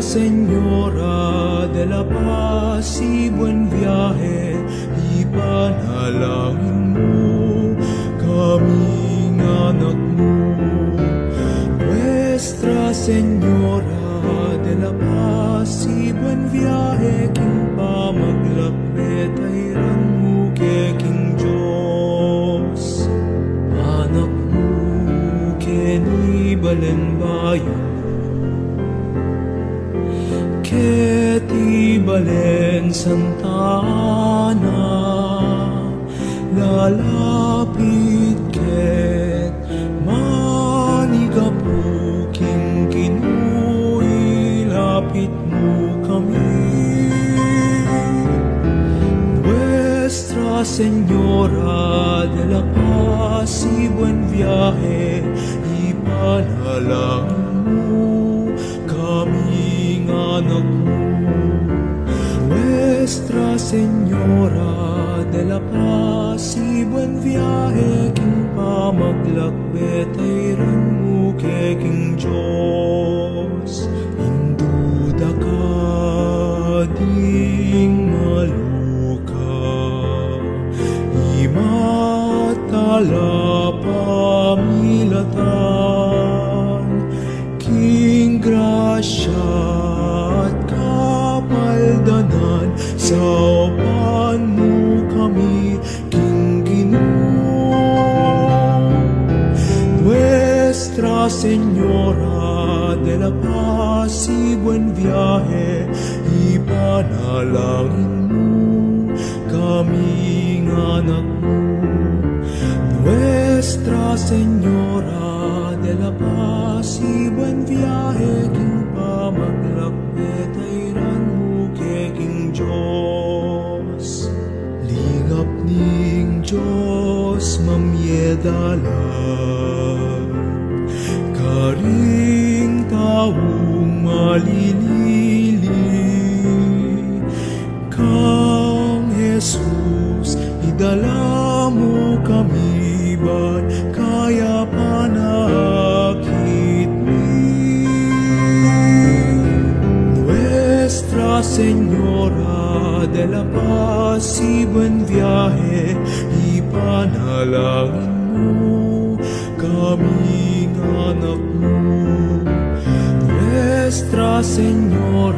Señora de la Paz y buen viaje, ipanalangin mo kaming anak mo. Nuestra Señora de la Paz y buen viaje, king pamaglapit ay ranmo king Diyos. Anak mo keni balenbayo, Keti Balen Santana, lalapit ket manigapu king Kinuy, lapit mo kami. Nuestra Señora de la Paz y buen viaje, ipanalangin mo kaming anak mo. Nuestra Señora de la Paz y buen viaje, king pamaglakbet ay ranmo king Diyos. Induda ka ding maluka, imatala pamilatan, king grasya at kapaldanan, sa upan mo kami king Ginoo. Nuestra Señora de la Paz y buen viaje, ipanalangin mo kaming anak mo. Nuestra Señora de la Paz y buen viaje, king pamaglakbet ay ranmo king Diyos. Ligap ning Diyos mamyedalan, karing taong malilili, kang Jesus idala mo kami, ba't kaya panakit mi? Nuestra Señora de la Paz y buen viaje, ipanalangin mo kaming anak mo. Nuestra Señora